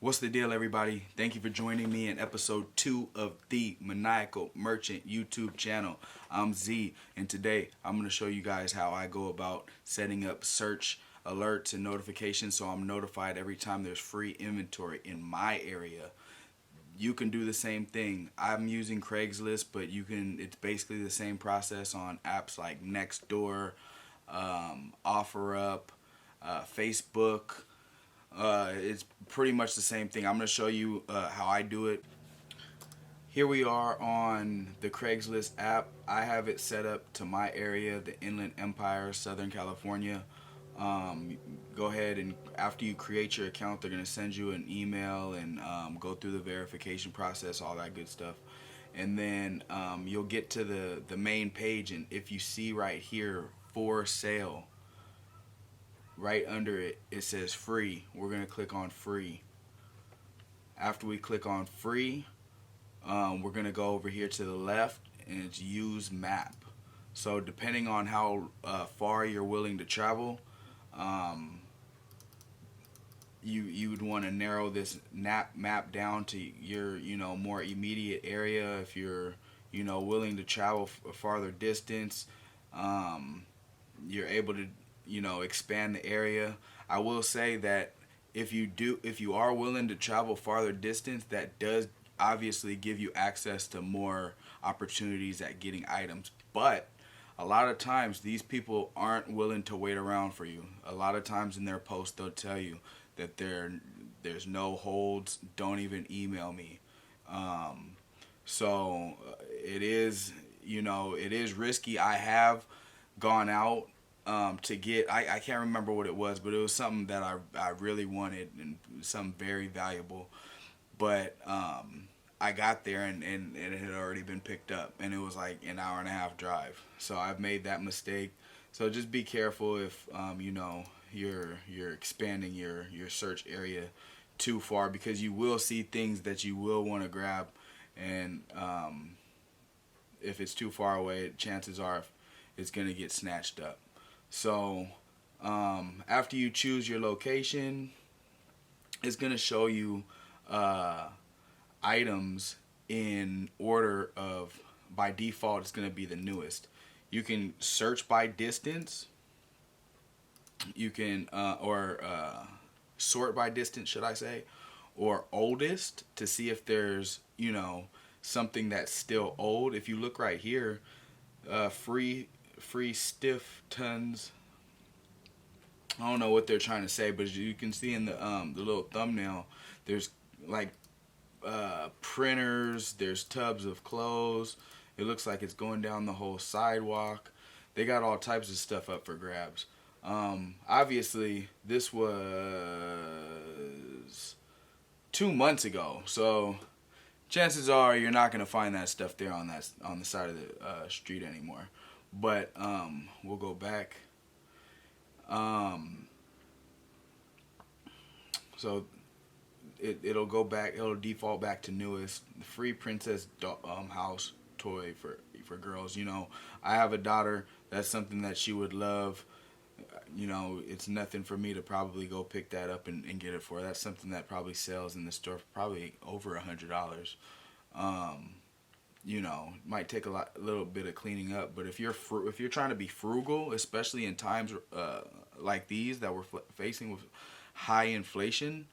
What's the deal, everybody? Thank you for joining me in episode 2 of the Maniacal Merchant YouTube channel. I'm Z, and today I'm going to show you guys how I go about setting up search alerts and notifications so I'm notified every time there's free inventory in my area. You can do the same thing. I'm using Craigslist, but it's basically the same process on apps like Nextdoor, OfferUp, Facebook. It's pretty much the same thing. I'm going to show you how I do it. Here we are on the Craigslist app. I have it set up to my area, the Inland Empire, Southern California. Go ahead and after you create your account, they're going to send you an email and go through the verification process, all that good stuff. And then you'll get to the main page, and if you see right here, for sale, right under it, it says free. We're going to click on free. After we click on free, we're going to go over here to the left, and it's use map. So depending on how far you're willing to travel, you would want to narrow this map down to your more immediate area. If you're willing to travel a farther distance, you're able to expand the area. I will say that if you are willing to travel farther distance, that does obviously give you access to more opportunities at getting items. But a lot of times these people aren't willing to wait around for you. A lot of times in their post they'll tell you that there's no holds, don't even email me. So it is risky. I have gone out to get, I can't remember what it was, but it was something that I really wanted and something very valuable. But I got there and it had already been picked up, and it was like an hour and a half drive. So I've made that mistake. So just be careful if you're expanding your search area too far, because you will see things that you will want to grab, and if it's too far away, chances are it's going to get snatched up. So after you choose your location, it's going to show you items in order of, by default, it's going to be the newest. You can search by distance. You can sort by distance, should I say, or oldest, to see if there's something that's still old. If you look right here, free stiff tons. I don't know what they're trying to say, but as you can see in the little thumbnail, there's like printers, there's tubs of clothes. It looks like it's going down the whole sidewalk. They got all types of stuff up for grabs. Obviously this was 2 months ago, so chances are you're not going to find that stuff there on the side of the street anymore. But we'll go back. So it'll go back. It'll default back to newest. The free princess house toy for girls. I have a daughter. That's something that she would love. It's nothing for me to probably go pick that up and get it for her. That's something that probably sells in the store for probably over $100. Might take a little bit of cleaning up, but if you're trying to be frugal, especially in times like these that we're facing with high inflation,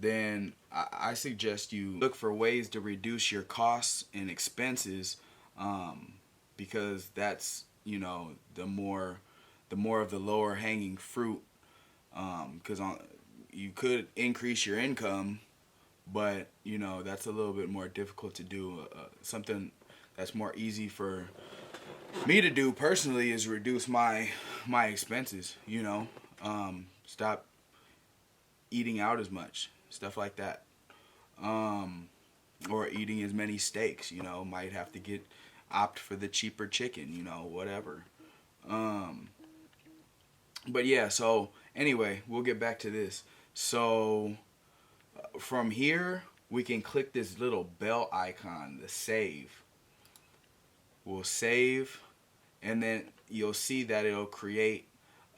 then I suggest you look for ways to reduce your costs and expenses, because that's the more of the lower hanging fruit, because you could increase your income, but that's a little bit more difficult to do. Something that's more easy for me to do personally is reduce my expenses. Stop eating out as much, stuff like that, or eating as many steaks. Might have to opt for the cheaper chicken. Whatever. But yeah, so anyway, we'll get back to this. So from here, we can click this little bell icon, the save. We'll save, and then you'll see that it'll create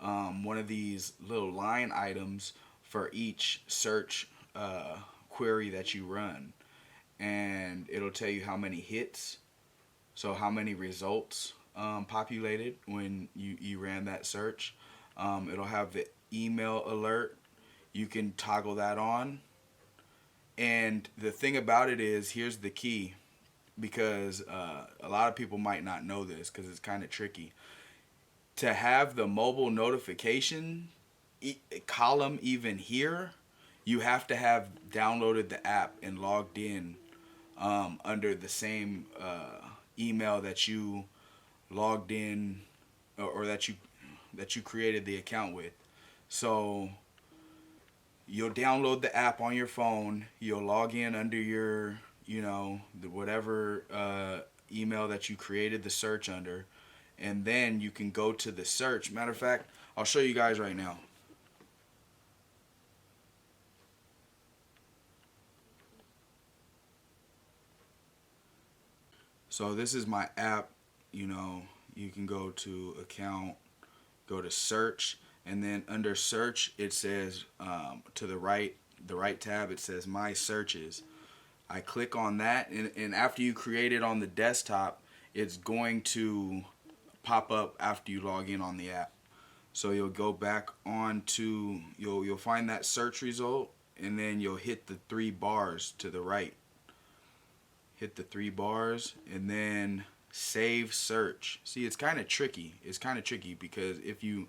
one of these little line items for each search query that you run, and it'll tell you how many hits, so how many results populated when you ran that search. It'll have the email alert. You can toggle that on. And the thing about it is, here's the key, because a lot of people might not know this because it's kind of tricky. To have the mobile notification column even here, you have to have downloaded the app and logged in under the same email that you logged in, or that you created the account with. So you'll download the app on your phone, you'll log in under your, whatever email that you created the search under, and then you can go to the search. Matter of fact, I'll show you guys right now. So this is my app. You can go to account, go to search, and then under search it says to the right tab, it says my searches. I click on that, and after you create it on the desktop, it's going to pop up after you log in on the app. So you'll go back on to, you'll find that search result, and then you'll hit the 3 bars to the right. Hit the 3 bars, and then save search. See, it's kind of tricky. It's kind of tricky because if you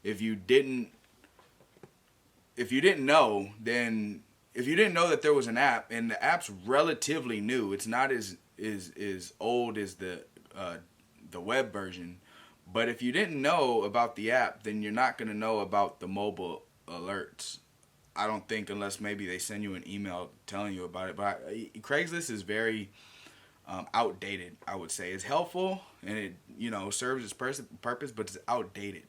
didn't know, then if you didn't know that there was an app, and the app's relatively new, it's not as old as the web version. But if you didn't know about the app, then you're not going to know about the mobile alerts. I don't think, unless maybe they send you an email telling you about it. But Craigslist is very outdated, I would say. It's helpful, and it serves its purpose, but it's outdated.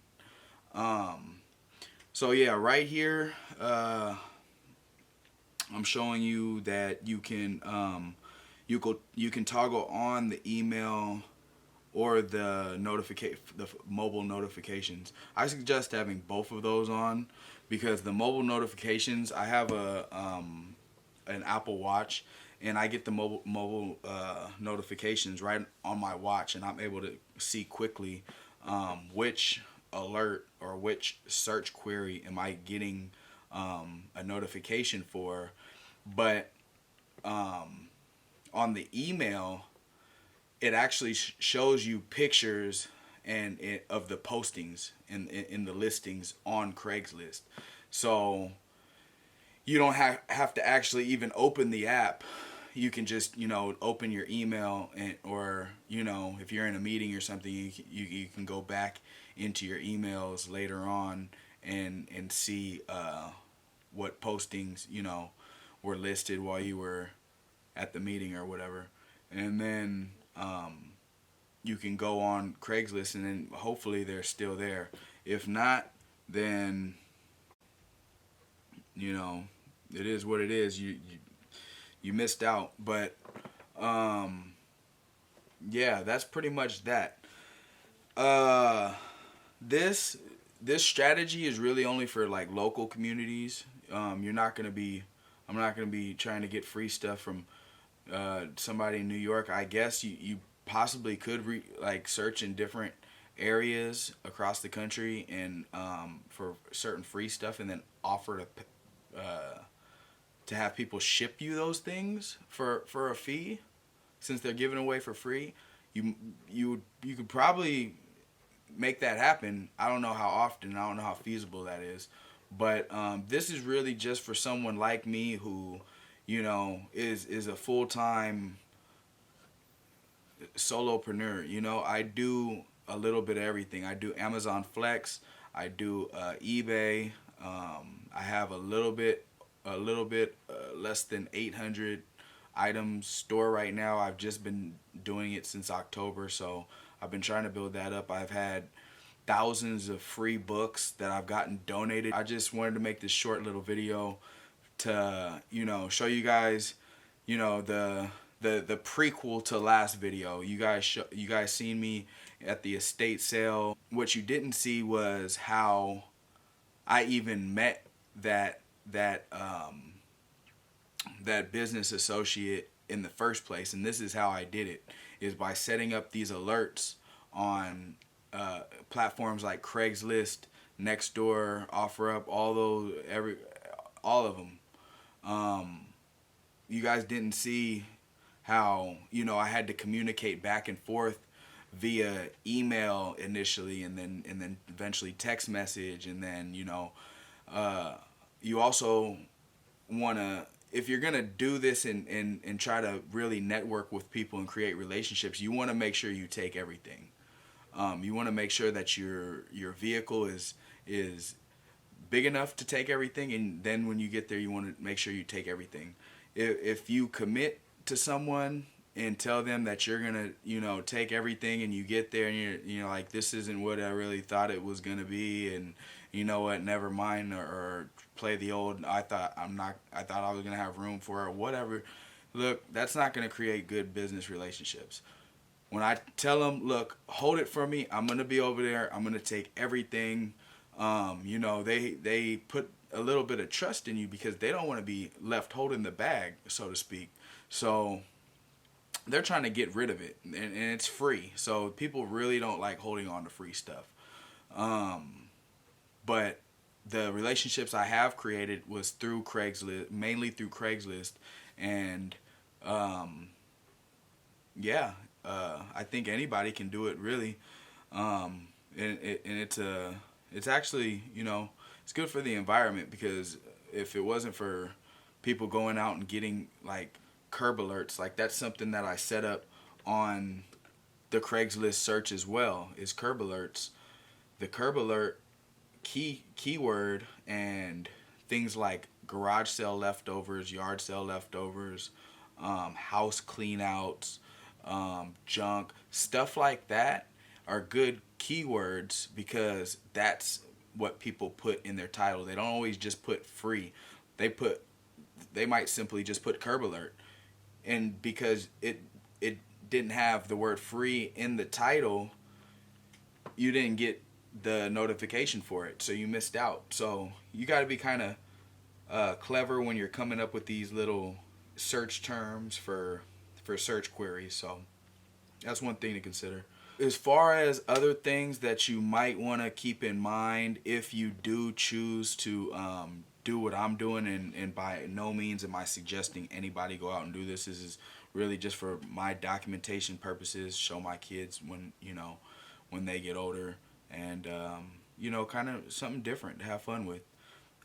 So yeah, right here, I'm showing you that you can toggle on the email or the mobile notifications. I suggest having both of those on, because the mobile notifications, I have an Apple Watch, and I get the mobile notifications right on my watch, and I'm able to see quickly which alert or which search query am I getting a notification for. But on the email, it actually shows you pictures of the postings in the listings on Craigslist. So you don't have to actually even open the app. You can just open your email, or if you're in a meeting or something, you can go back into your emails later on and see what postings were listed while you were at the meeting or whatever. And then you can go on Craigslist, and then hopefully they're still there. If not, then it is what it is. You missed out. But yeah, that's pretty much that. This strategy is really only for like local communities. I'm not gonna be trying to get free stuff from somebody in New York. I guess you possibly could search in different areas across the country and for certain free stuff, and then offer to have people ship you those things for a fee, since they're giving away for free. You could probably make that happen. I don't know how often, I don't know how feasible that is, but this is really just for someone like me who is a full-time solopreneur. I do a little bit of everything. I do Amazon Flex, I do eBay. I have a little bit less than 800 items store right now. I've just been doing it since October, so I've been trying to build that up. I've had thousands of free books that I've gotten donated. I just wanted to make this short little video to show you guys the prequel to last video. You guys seen me at the estate sale. What you didn't see was how I even met that that business associate in the first place. And this is how I did it, is by setting up these alerts on platforms like Craigslist, Nextdoor, OfferUp, all of them. You guys didn't see how, I had to communicate back and forth via email initially, and then eventually text message, and then you also want to, if you're gonna do this and try to really network with people and create relationships, you want to make sure you take everything. You want to make sure that your vehicle is big enough to take everything, and then when you get there, you want to make sure you take everything. If you commit to someone and tell them that you're gonna, take everything, and you get there and you're like, this isn't what I really thought it was gonna be, and you know what, never mind, or play the old, I thought I was gonna have room for it, or whatever. Look, that's not gonna create good business relationships. When I tell them, look, hold it for me, I'm gonna be over there, I'm gonna take everything. They put a little bit of trust in you because they don't want to be left holding the bag, so to speak. So they're trying to get rid of it, and it's free. So people really don't like holding on to free stuff. But the relationships I have created was through Craigslist, mainly through Craigslist, and I think anybody can do it, really. And it's actually, it's good for the environment, because if it wasn't for people going out and getting like curb alerts, like that's something that I set up on the Craigslist search as well, is curb alerts. The curb alert keyword and things like garage sale leftovers, yard sale leftovers, house clean outs, junk, stuff like that are good keywords, because that's what people put in their title. They don't always just put free. They might simply just put curb alert. And because it didn't have the word free in the title, you didn't get the notification for it, so you missed out. So you got to be kind of clever when you're coming up with these little search terms for search queries. So that's one thing to consider. As far as other things that you might want to keep in mind if you do choose to do what I'm doing, and by no means am I suggesting anybody go out and do this. This is really just for my documentation purposes, show my kids when they get older, and kind of something different to have fun with.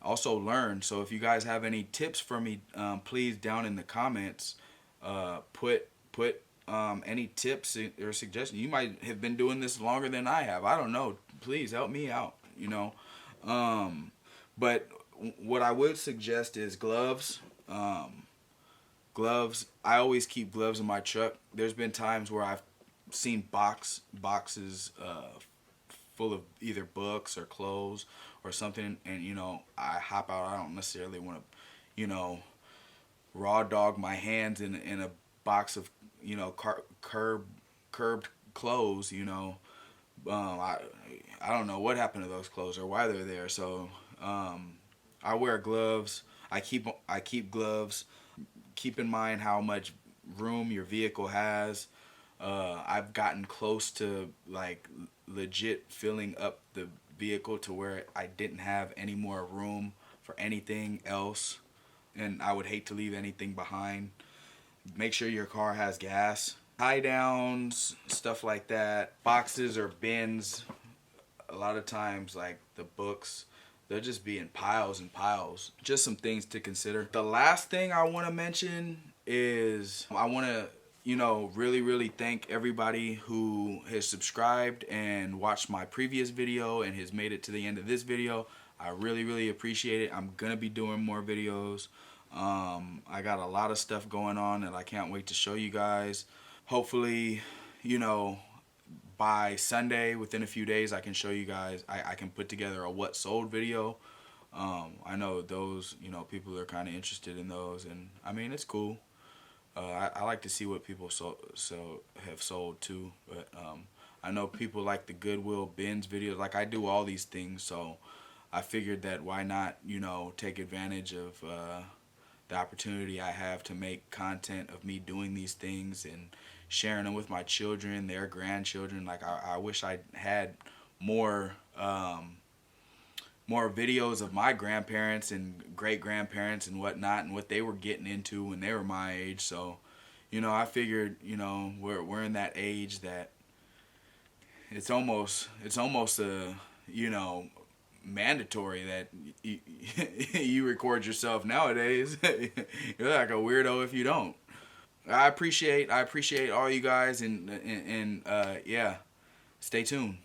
Also learn. So if you guys have any tips for me, please down in the comments put any tips or suggestions. You might have been doing this longer than I have. I don't know. Please help me out. But what I would suggest is gloves. Gloves. I always keep gloves in my truck. There's been times where I've seen boxes full of either books or clothes or something, and I hop out. I don't necessarily want to raw dog my hands in a box of curbed clothes. I don't know what happened to those clothes or why they're there. So I wear gloves. I keep gloves. Keep in mind how much room your vehicle has. I've gotten close to like legit filling up the vehicle to where I didn't have any more room for anything else, and I would hate to leave anything behind. Make sure your car has gas. Tie downs, stuff like that. Boxes or bins. A lot of times, like the books, they'll just be in piles and piles. Just some things to consider. The last thing I want to mention is I want to really, really thank everybody who has subscribed and watched my previous video and has made it to the end of this video. I really, really appreciate it. I'm going to be doing more videos. I got a lot of stuff going on that I can't wait to show you guys. Hopefully, by Sunday, within a few days, I can show you guys. I can put together a what sold video. I know those, people are kind of interested in those, and I mean, it's cool. I like to see what people have sold too, but I know people like the Goodwill bins videos. Like, I do all these things, so I figured that why not take advantage of the opportunity I have to make content of me doing these things and sharing them with my children, their grandchildren. Like I wish I had more more videos of my grandparents and great grandparents and whatnot and what they were getting into when they were my age. So, I figured, we're in that age that it's almost a mandatory that you record yourself nowadays. You're like a weirdo if you don't. I appreciate all you guys and yeah, stay tuned.